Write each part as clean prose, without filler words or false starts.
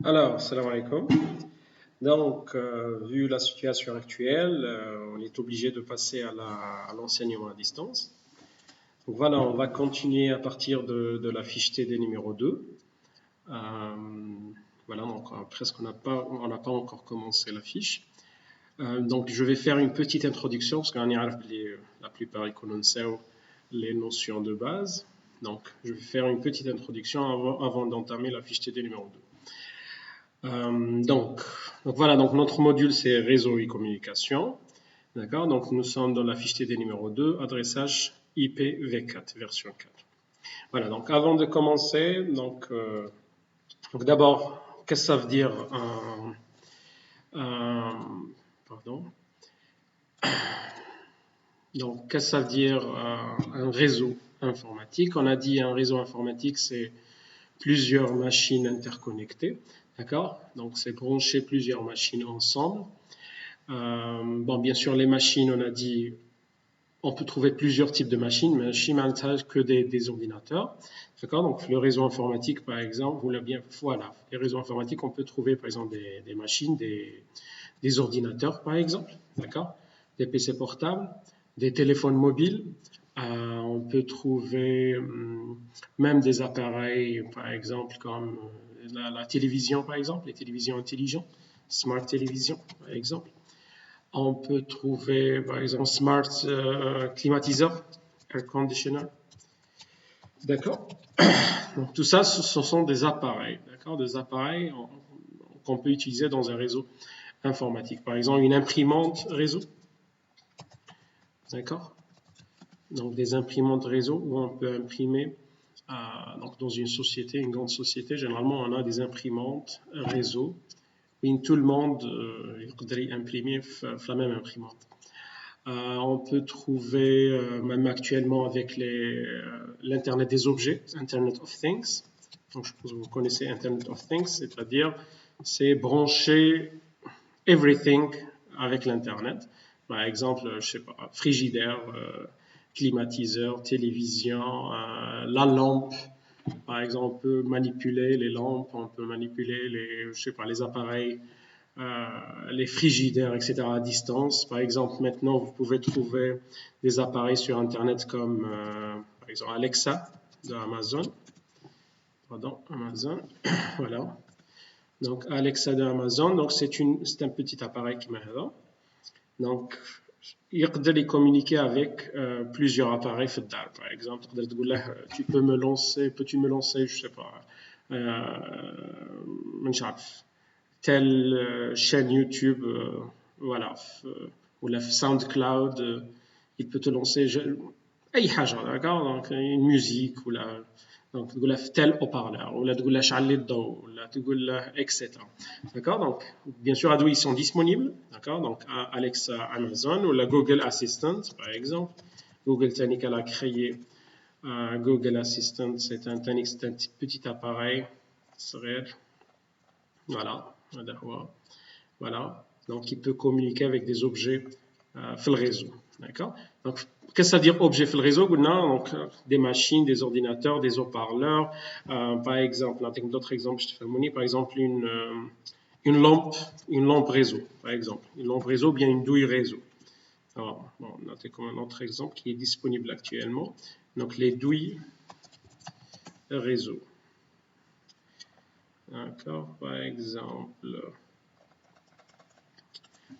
Alors, salam alaikum. Donc, vu la situation actuelle, on est obligé de passer à l'enseignement à distance. Donc voilà, on va continuer à partir de la fiche TD numéro 2. Euh, voilà, donc presque on n'a pas encore commencé la fiche. Donc, je vais faire une petite introduction, parce qu'on y arrive la plupart ils connaissent les notions de base. Donc, je vais faire une petite introduction avant d'entamer la fiche TD numéro 2. Donc voilà, donc notre module c'est réseau et communication. D'accord, donc nous sommes dans la fiche TD numéro 2, adressage IPv4, version 4. Voilà, donc avant de commencer, donc d'abord, qu'est-ce que ça veut dire pardon. Donc, qu'est-ce que ça veut dire un réseau informatique? On a dit un réseau informatique, c'est plusieurs machines interconnectées. D'accord? Donc, c'est brancher plusieurs machines ensemble. Bon, bien sûr, les machines, on a dit, on peut trouver plusieurs types de machines, mais que des ordinateurs. D'accord? Donc, le réseau informatique, par exemple, voilà, les réseaux informatiques, on peut trouver, par exemple, des machines, des ordinateurs, par exemple. D'accord? Des PC portables, des téléphones mobiles. On peut trouver même des appareils, par exemple, comme la télévision, par exemple, les télévisions intelligentes, smart télévision, par exemple. On peut trouver, par exemple, smart climatiseur, air conditioner. D'accord. Donc, tout ça, ce sont des appareils, d'accord, des appareils qu'on peut utiliser dans un réseau informatique. Par exemple, une imprimante réseau. D'accord. Donc, des imprimantes réseau où on peut imprimer. Donc, dans une société, une grande société, généralement, on a des imprimantes réseau. Et tout le monde peut imprimer la même imprimante. On peut trouver, même actuellement avec l'Internet des objets, Internet of Things. Donc, je pense que vous connaissez Internet of Things, c'est-à-dire c'est brancher everything avec l'Internet. Par exemple, je sais pas, frigidaire, climatiseur, télévision, la lampe. Par exemple, on peut manipuler les lampes, on peut manipuler les appareils, les frigidaires, etc. à distance. Par exemple, maintenant, vous pouvez trouver des appareils sur Internet comme, par exemple, Alexa de Amazon. Pardon, Amazon. Voilà. Donc, Alexa de Amazon, donc c'est un petit appareil qui m'a là. Donc, il peut communiquer avec plusieurs appareils FEDAR. Par exemple, peux-tu me lancer, je sais pas, telle chaîne YouTube, voilà, ou la SoundCloud, il peut te lancer d'accord, donc une musique donc تقول له tel haut-parleur ولا تقول له شعل لي الضوء ولا تقول له etc. D'accord, donc bien sûr ils sont disponibles, d'accord, donc Alexa Amazon ou la Google Assistant par exemple. Google Tanic a créé Google Assistant, c'est un petit appareil voilà. Voilà, donc il peut communiquer avec des objets sur le réseau. D'accord. Donc, qu'est-ce que ça veut dire objet sur le réseau? Donc, des machines, des ordinateurs, des haut-parleurs. Par exemple, d'autres exemples, je te fais par exemple une lampe réseau, par exemple. Une lampe réseau, bien une douille réseau. Alors, bon, notez comme un autre exemple qui est disponible actuellement. Donc, les douilles réseau. D'accord, par exemple.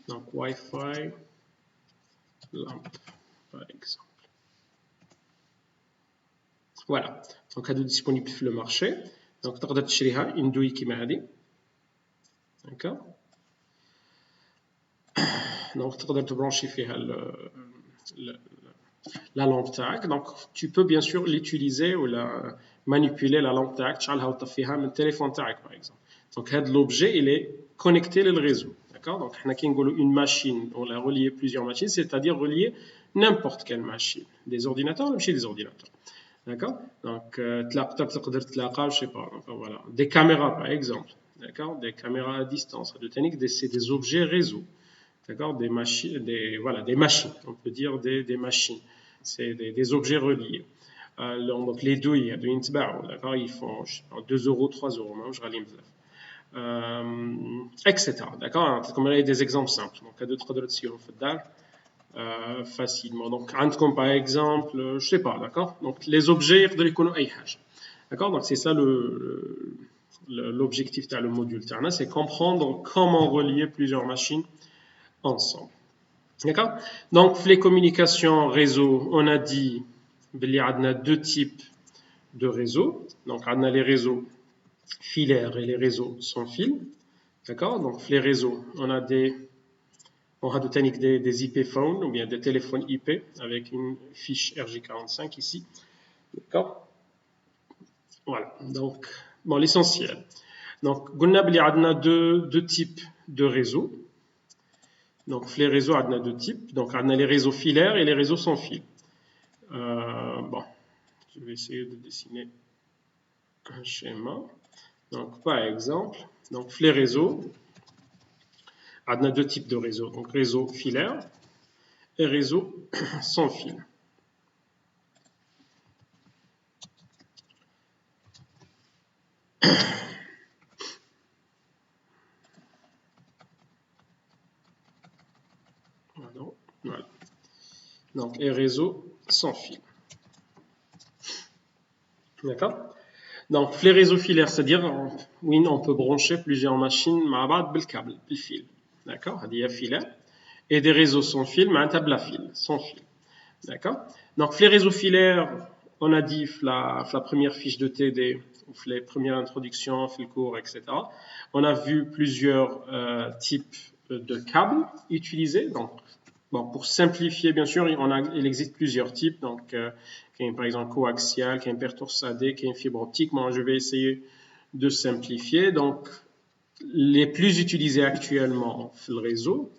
Donc, Wi-Fi, lampe, par exemple. Voilà. Donc, هادو disponible sur le marché. Donc, تقدر تشريها une douille كيما هادي. D'accord. Donc, تقدر تبرانشي فيها la lampe تاعك. Donc, tu peux bien sûr l'utiliser ou la manipuler la lampe تاعك تشعلها وتطفيها من التليفون تاعك par exemple. Donc, l'objet il est connecté au réseau. D'accord. Donc, حنا كي نقولوا une machine, on a relié plusieurs machines, c'est-à-dire relier n'importe quelle machine. Des ordinateurs, ماشي des ordinateurs. D'accord. Donc, je sais pas, enfin, voilà. Des caméras, par exemple. D'accord. Des caméras à distance. C'est des objets réseau. D'accord. Des machines, des machines. On peut dire des machines. C'est des objets reliés. Donc, les douilles, d'accord, ils font 2 euros, 3 euros. Je rallume. etc. D'accord? Comme il y a des exemples simples. Donc, à deux, trois d'autres, si on fait facilement. Donc, comme par exemple, je sais pas, d'accord? Donc, les objets de l'économie, d'accord? Donc, c'est ça l'objectif de le module Terna, c'est comprendre comment relier plusieurs machines ensemble. D'accord? Donc, les communications réseau, on a dit qu'il y a deux types de réseaux. Donc, on a les réseaux filaires et les réseaux sans fil. D'accord? Donc, les réseaux, on a des IP phones ou bien des téléphones IP avec une fiche RJ45 ici. D'accord? Voilà. Donc, bon, l'essentiel. Donc, il y a deux types de réseaux. Donc, les réseaux, il y a deux types. Donc, on a les réseaux filaires et les réseaux sans fil. Bon, je vais essayer de dessiner un schéma. Donc, par exemple, donc, les réseaux, on a deux types de réseaux. Donc, réseau filaire et réseau sans fil. Voilà. Donc, et réseau sans fil. D'accord? Donc, les réseaux filaires, c'est-à-dire, oui, on peut brancher plusieurs machines avec le câble, le fil. D'accord? Il y a filaire. Et des réseaux sans fil, mais un table à fil, sans fil. D'accord? Donc, les réseaux filaires, on a dit la première fiche de TD, les premières introductions, le cours, etc. On a vu plusieurs types de câbles utilisés. Donc, bon, pour simplifier, bien sûr, il existe plusieurs types. Donc, par exemple coaxial, intertorsadé, fibre optique. Moi, je vais essayer de simplifier. Donc, les plus utilisés actuellement, le réseau,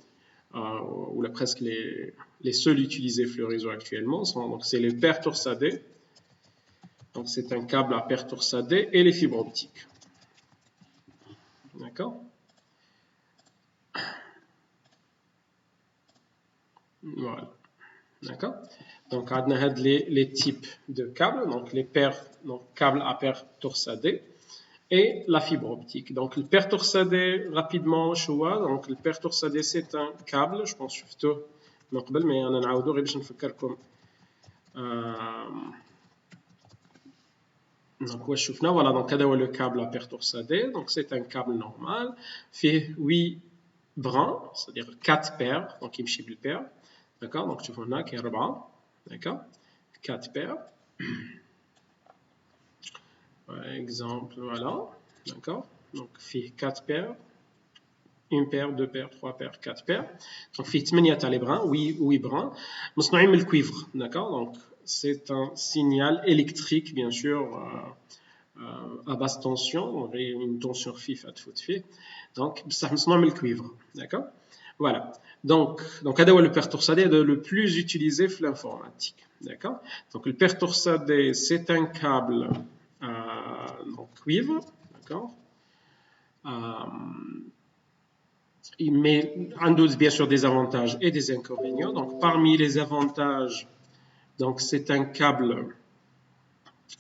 ou presque les seuls utilisés le réseau actuellement, donc c'est les paires torsadées. Donc, c'est un câble à paires torsadées et les fibres optiques. D'accord? Voilà. D'accord? Donc, on a les types de câbles, donc les paires, donc câbles à paires torsadées et la fibre optique. Donc, le paire torsadé, rapidement, donc le paire torsadé, c'est un câble, je pense que je mais on a un باش نفكركم. Donc, voilà, donc le câble à paire torsadée, donc c'est un câble normal, fait 8 brins, c'est-à-dire 4 paires, donc il me chible paire. D'accord? Donc, tu vois, on a 4 brins. D'accord? 4 paires. Par exemple, voilà. D'accord? Donc, fait 4 paires. Une paire, deux paires, trois paires, quatre paires. Donc, fait 8 les brins, 8 brins. مصنوعين من الكويفر. D'accord? Donc, c'est un signal électrique, bien sûr, à basse tension, une tension خفيفة تفوت donc بصح مصنوع من الكويفر. D'accord? Voilà. Donc هذا هو le paire torsadé le plus utilisé في l'informatique. D'accord? Donc le paire torsadé, c'est un câble donc cuivre, d'accord? Mais en doute bien sûr des avantages et des inconvénients. Donc parmi les avantages, donc c'est un câble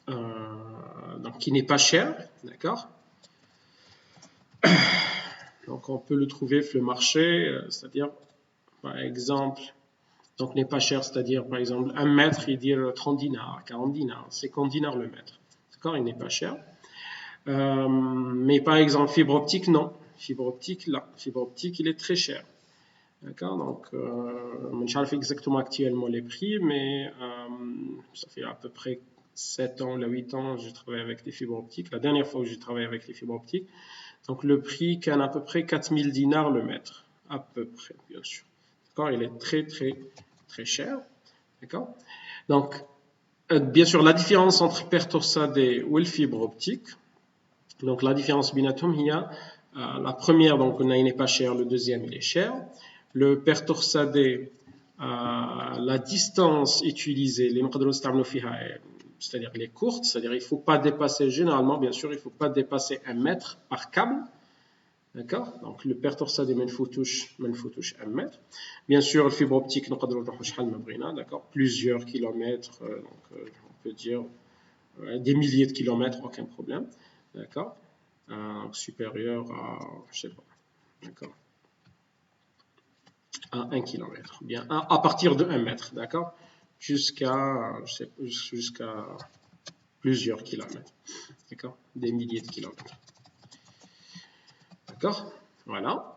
donc qui n'est pas cher, d'accord? Donc on peut le trouver sur le marché, c'est-à-dire par exemple, donc n'est pas cher, c'est-à-dire par exemple 1 mètre, il dit 30 dinars, 40 dinars, 50 dinars le mètre, d'accord? Il n'est pas cher. Mais par exemple fibre optique, non. Fibre optique, là, fibre optique, il est très cher. D'accord? Donc, je ne sais pas exactement actuellement les prix, mais ça fait à peu près 7 ans, 8 ans, j'ai travaillé avec des fibres optiques. La dernière fois que j'ai travaillé avec les fibres optiques, donc le prix qu'à peu près 4000 dinars le mètre, à peu près, bien sûr. D'accord? Il est très, très, très cher. D'accord? Donc, bien sûr, la différence entre paire torsadée ou le fibre optique, donc la différence بيناتهم هي la première, donc il n'est pas cher, le deuxième il est cher. Le paire torsadé, la distance utilisée, c'est-à-dire les courtes, c'est-à-dire il ne faut pas dépasser, généralement, bien sûr, il ne faut pas dépasser 1 mètre par câble. D'accord? Donc le paire torsadé, il faut toucher 1 mètre. Bien sûr, le fibre optique, d'accord? Plusieurs kilomètres, donc on peut dire des milliers de kilomètres, aucun problème. D'accord? supérieur à, je sais pas, d'accord, à 1 km, bien à partir de 1 mètre, d'accord, jusqu'à plusieurs kilomètres, d'accord, des milliers de kilomètres, d'accord, voilà.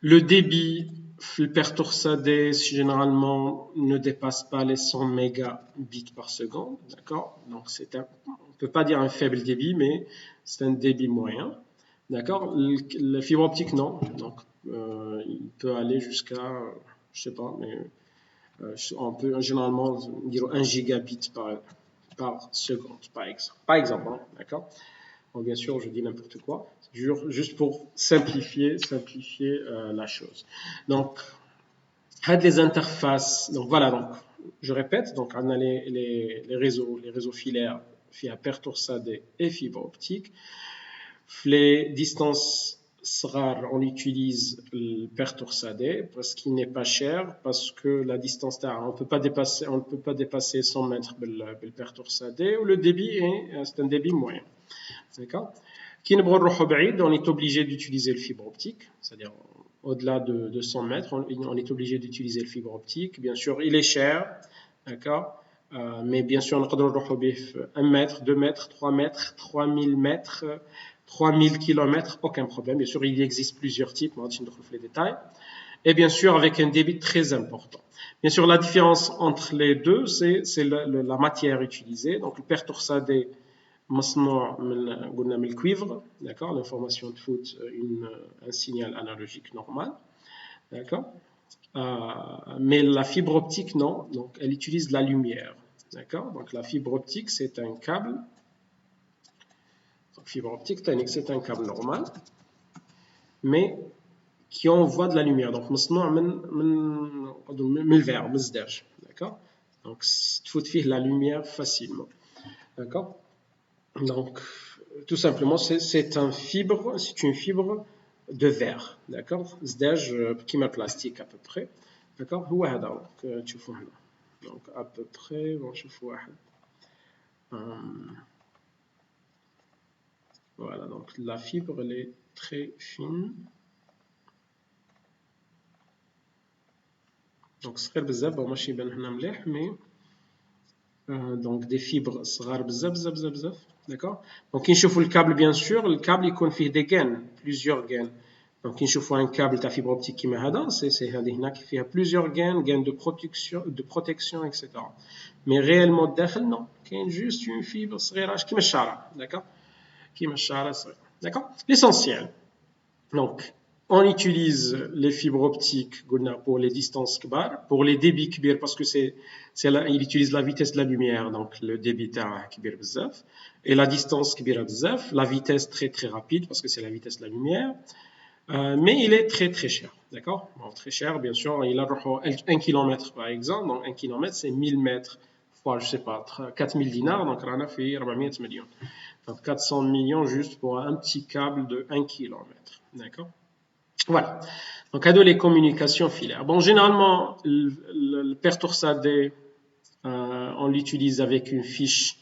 Le débit, le pertorsadé, généralement, ne dépasse pas les 100 mégabits par seconde, d'accord, donc on ne peut pas dire un faible débit, mais c'est un débit moyen, d'accord. La fibre optique, non, donc il peut aller jusqu'à, je sais pas, mais on peut généralement dire 1 gigabit par seconde, par exemple, hein, d'accord. Bon, bien sûr, je dis n'importe quoi, juste pour simplifier la chose. Donc, les interfaces, donc voilà, donc, je répète, donc on a les réseaux filaires, via pertorsadé et fibre optique. Les distances rares, on utilise le pertorsadé parce qu'il n'est pas cher, parce que la distance on ne peut pas dépasser 100 mètres le pertorsadé, ou le débit c'est un débit moyen. D'accord. On est obligé d'utiliser le fibre optique, c'est-à-dire au-delà de 100 mètres, on est obligé d'utiliser le fibre optique. Bien sûr, il est cher, d'accord, mais bien sûr, on peut 1 mètre, 2 mètres, 3 mètres, 3000 mètres, 3000 kilomètres, aucun problème. Bien sûr, il existe plusieurs types, on va dans les détails. Et bien sûr, avec un débit très important. Bien sûr, la différence entre les deux, c'est la matière utilisée. Donc, le pertorsadé, مصنوع من الcuivre, d'accord, l'information de foot un signal analogique normal, d'accord, mais la fibre optique non, donc elle utilise la lumière, d'accord, donc la fibre optique c'est un câble, donc fibre optique c'est un câble normal, mais qui envoie de la lumière, donc مصنوع من الverre, من الزجاج, d'accord, donc تفوت فيه la lumière facilement, d'accord. Donc, tout simplement, c'est une fibre de verre, d'accord, زداج كيما plastique à peu près, d'accord. هو هذا donc تشوفوا هنا donc à peu près نشوفوا واحد voilà, donc la fibre elle est très fine, donc صغير بزاف ماشي يبان هنا مليح mais donc des fibres صغار بزاف بزاف بزاف بزاف, d'accord. Donc كي نشوفوا الكابل bien sûr الكابل يكون فيه des gaines, plusieurs gaines. Donc كي نشوفوا un câble تاع fibre optique كيما هذا c'est هذه هنا فيها plusieurs gaines de protection etc. mais réellement الداخل non, كاين juste une fibre صغيره كيما الشعره, d'accord, كيما الشعره صغيره, d'accord. L'essentiel, donc on utilise les fibres optiques pour les distances كبار, pour les débits كبير parce que il utilise la vitesse de la lumière, donc le débit تاعه كبير بزاف, et la distance كبيره بزاف, la vitesse très très rapide parce que c'est la vitesse de la lumière, mais il est très très cher, d'accord. Bon, très cher, bien sûr, il a 1 km par exemple, donc 1 km c'est 1000 mètres fois, je sais pas, 4000 dinars, donc on a fait 400 millions. Donc 400 millions juste pour un petit câble de 1 km, d'accord. Voilà, donc à deux les communications filaires. Bon, généralement, le pertorsadé, on l'utilise avec une fiche,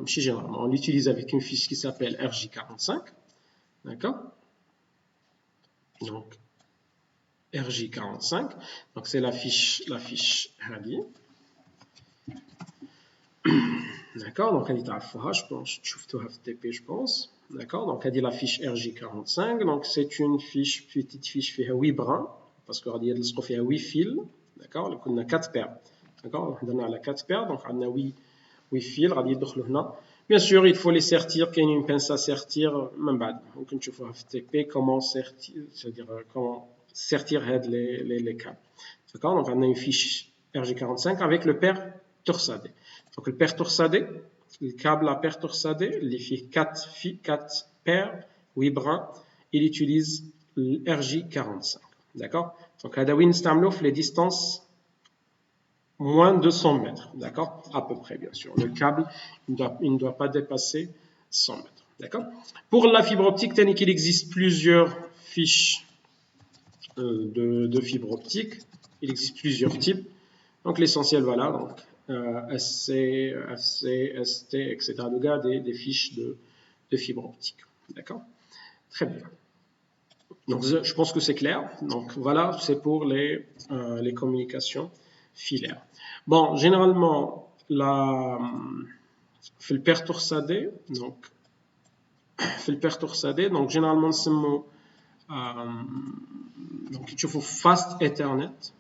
généralement, on l'utilise avec une fiche qui s'appelle RJ45, d'accord. Donc, RJ45, donc c'est la fiche Hadi. D'accord, donc elle est à la je pense, je pense. D'accord, donc elle dit la fiche RJ45, donc c'est une petite fiche qui fait 8 brins, parce qu'on dit qu'il y a 8 fils, d'accord, on a 4 paires, d'accord, on a 4 paires, donc on a 8 fils, bien sûr il faut les sertir, qu'il y a une pince à sertir, même pas, donc on peut FTP, comment sertir, c'est-à-dire comment sertir les câbles, d'accord, donc on a une fiche RJ45 avec le paire torsadé. Donc le paire torsadé, le câble à paire torsadé, il fait 4 paires, 8 brins, il utilise le RJ45, d'accord. Donc à Dawin Stamlof, les distances moins de 100 mètres, d'accord, à peu près bien sûr. Le câble il ne doit pas dépasser 100 mètres, d'accord. Pour la fibre optique, il existe plusieurs fiches de fibre optique, il existe plusieurs types. Donc l'essentiel, voilà, donc SC, FC, ST, etc. Des fiches de fibre optique. D'accord? Très bien. Donc, je pense que c'est clair. Donc, voilà, c'est pour les communications filaires. Bon, généralement, في البير تورسادي donc généralement نسمو donc يشوفوا fast Ethernet.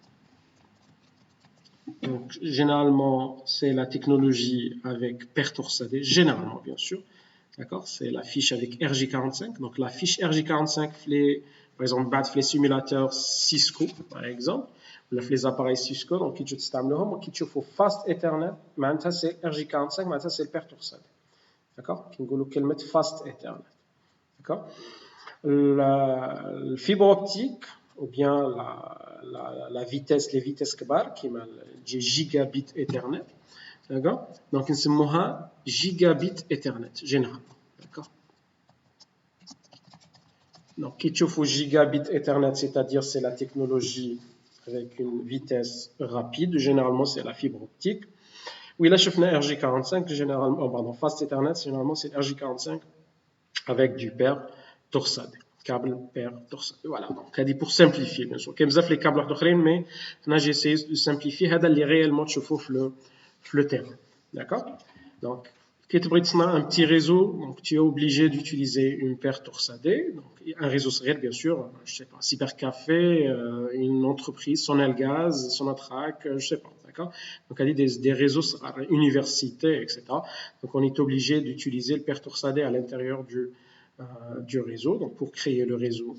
Donc généralement c'est la technologie avec paire torsadée, généralement bien sûr, d'accord, c'est la fiche avec RJ45. Donc la fiche RJ45 par exemple les simulateurs Cisco par exemple, ou les appareils Cisco, donc qui تستعملوهم qui تشوفوا fast Ethernet, معناتها c'est RJ45, معناتها c'est le paire torsadée. D'accord, qui نقولوا كلمة fast Ethernet. D'accord, la fibre optique ou bien la vitesse, les vitesses كبار qui m'a gigabit Ethernet. D'accord, donc نسموها gigabit Ethernet généralement. D'accord, donc qui تشوفوا gigabit Ethernet, c'est-à-dire c'est la technologie avec une vitesse rapide, généralement c'est la fibre optique. Oui, là, je fais RJ45, généralement, pardon, Fast Ethernet, généralement, c'est RJ45 avec du paire torsadé, câble paire torsadé. Voilà, donc, pour simplifier, bien sûr. Il y a les câbles d'autres, mais là, j'ai essayé de simplifier. C'est ce réellement tu le terrain. D'accord? Donc, quand tu as un petit réseau, donc, tu es obligé d'utiliser une paire torsadée. Donc, un réseau serait, bien sûr, je sais pas, Cybercafé, une entreprise, Sonelgaz, Sonatrach, je sais pas. Donc, il y a des réseaux universités, etc. Donc, on est obligé d'utiliser le paire torsadé à l'intérieur du réseau, donc pour créer le réseau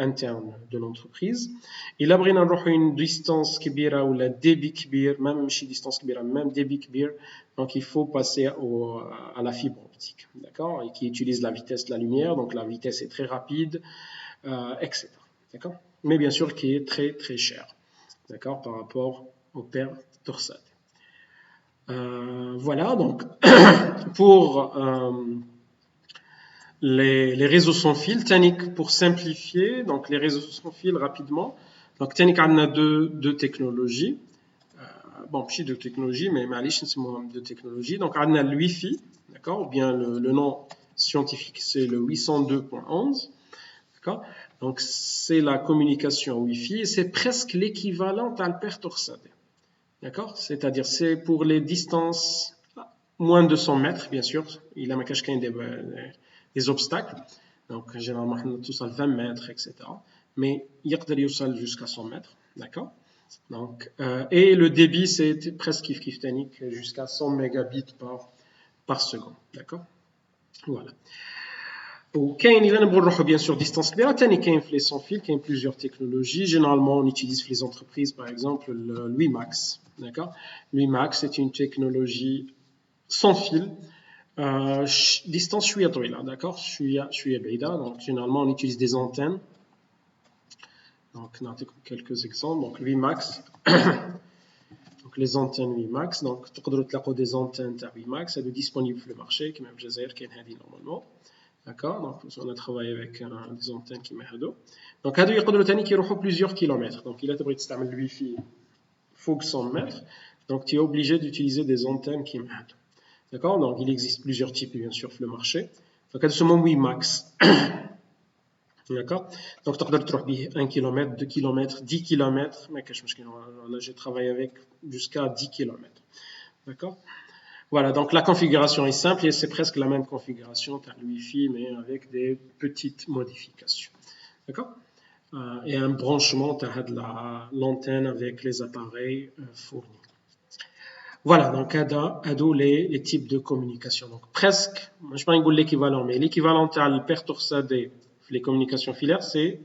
interne de l'entreprise. Il a une distance kbira ou la débit kbir, même si distance kbira, même débit kbir, donc il faut passer à la fibre optique, d'accord, et qui utilise la vitesse de la lumière, donc la vitesse est très rapide, etc. D'accord, mais bien sûr qui est très très cher, d'accord, par rapport au paire torsadé. Voilà, donc pour les réseaux sans fil, TANIC pour simplifier, donc les réseaux sans fil rapidement. Donc TANIC a deux technologies. Bon, pas de technologie, mais معليش نسموهم de technologie. Donc on a le Wi-Fi, d'accord, ou bien le nom scientifique c'est le 802.11. D'accord, donc c'est la communication Wi-Fi et c'est presque l'équivalent à le paire torsadé. D'accord, c'est-à-dire c'est pour les distances moins de 100 mètres, bien sûr. Il a ma cache des obstacles. Donc, généralement, on tous à 20 mètres, etc. Mais il y a jusqu'à 100 mètres. D'accord, donc, et le débit, c'est presque kiff-kiff-tanique, jusqu'à 100 mégabits par seconde. D'accord, voilà. وكاين الا نبغوا نروحوا bien sûr distance كبيره ثاني كاين في les sans fil, كاين plusieurs technologies. Généralement on utilise les entreprises par exemple le WiMAX. D'accord, WiMAX c'est une technologie sans fil, distance شويه طويله. d'accord, شويه بعيده. donc généralement on utilise des antennes. donc نعطيكم quelques exemples. donc WiMAX donc les antennes WiMAX, donc تقدروا تلاقوا des antennes تاع WiMAX هادو disponibles في le marché كما في الجزائر كاين هذه normalement. D'accord, donc on a travaillé avec des antennes qui m'aident. Donc, هادو يقدروا تاني كيروحوا plusieurs kilomètres. Donc, إلا تبغي تستعمل le Wi-Fi فوق 100 mètres, donc tu es obligé d'utiliser des antennes qui m'aident. D'accord, donc il existe plusieurs types bien sûr sur le marché. Donc, هادو سموهم WiMAX. D'accord, donc تقدر تروح به 1 km, 2 km, 10 km. ما كاش مشكل. Là, j'ai travaillé avec jusqu'à 10 km. D'accord. Voilà, donc la configuration est simple et c'est presque la même configuration qu'un Wi-Fi, mais avec des petites modifications. D'accord, et un branchement de l'antenne avec les appareils fournis. Voilà, donc les types de communication. Donc presque, je ne sais pas l'équivalent, mais l'équivalent à le paire torsadé, les communications filaires, c'est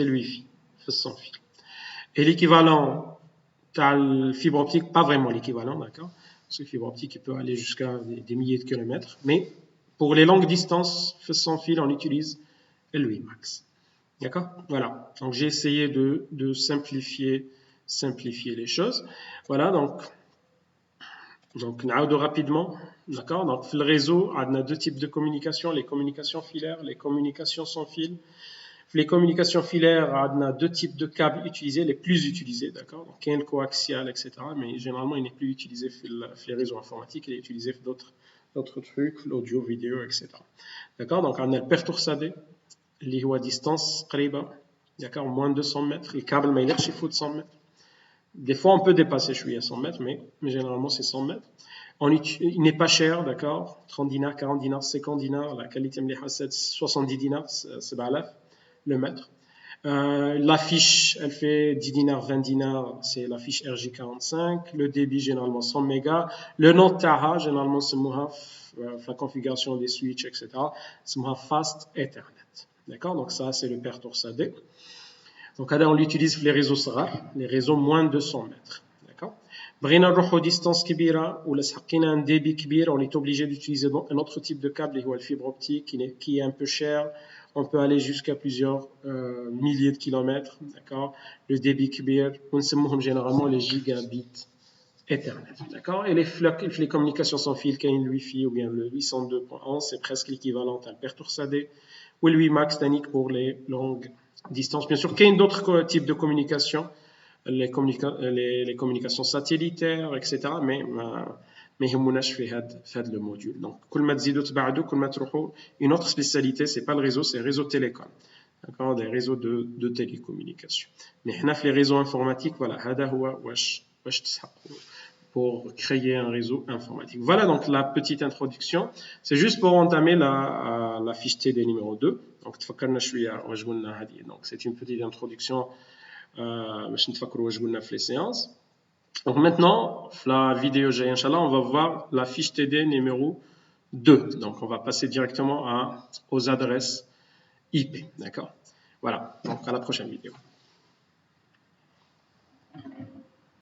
le Wi-Fi, sans fil. Et l'équivalent à la fibre optique, pas vraiment l'équivalent, d'accord. Parce que la fibre optique peut aller jusqu'à des milliers de kilomètres. Mais pour les longues distances, sans fil, on utilise le WiMAX. D'accord, voilà. Donc j'ai essayé de simplifier les choses. Voilà, donc نعاودوا rapidement. D'accord, donc le réseau a deux types de communication, les communications filaires, les communications sans fil. Les communications filaires, on a deux types de câbles utilisés, les plus utilisés, d'accord. Donc, il y a le coaxial, etc. Mais généralement, il n'est plus utilisé dans les réseaux informatiques, il est utilisé dans d'autres trucs, l'audio, vidéo, etc. D'accord? Donc, on a le pertoursadé, اللي هو distance قريبة, d'accord, moins de 200 mètres. Le câble, mais il est chez 100 mètres. Des fois, on peut dépasser, je suis à 100 mètres, mais généralement, c'est 100 mètres. Il n'est pas cher, d'accord, 30 dinars, 40 dinars, 50 dinars, la qualité مليحة, 70 dinars, c'est le mètre. L'affiche, elle fait 10 dinars, 20 dinars, c'est l'affiche RJ45. Le débit, généralement 100 mégas. Le nom Taha, généralement, c'est la configuration des switches, etc. C'est Fast Ethernet. D'accord? Donc, ça, c'est le pertoursadé. Donc, on l'utilise les réseaux SRAR, les réseaux moins de 100 mètres. D'accord? بغينا نروحوا distance كبيرة ولا سحقينا un débit كبير, on est obligé d'utiliser un autre type de câble, اللي هو le fibre optique, qui est un peu cher. On peut aller jusqu'à plusieurs milliers de kilomètres, d'accord? Le débit كبير, ونسموهم généralement les gigabits Ethernet, d'accord? Et les communications sans fil, qu'il y a une Wi-Fi ou bien le 802.11, c'est presque l'équivalent à le pertoursadé, ou le WiMAX TANIC pour les longues distances. Bien sûr, qu'il y a d'autres types de communication, les communications satellitaires, etc. Mais يهموناش في هذا le module. Donc, كل ما تزيدوا تبعدوا, كل ما تروحوا une autre spécialité, c'est pas le réseau, c'est le réseau télécom. D'accord, des réseaux de télécommunications. Mais حنا في les réseaux informatiques, voilà, هذا هو واش تسحقوا pour créer un réseau informatique. Voilà donc la petite introduction. C'est juste pour entamer la fiche TD numéro 2. Donc, تفكرنا شوية واش قلنا هذه. Donc, c'est une petite introduction باش نتفكروا واش قلنا في les séances. Donc maintenant, la vidéo, Inch'Allah, on va voir la fiche TD numéro 2. Donc on va passer directement aux adresses IP. D'accord? Voilà, donc à la prochaine vidéo.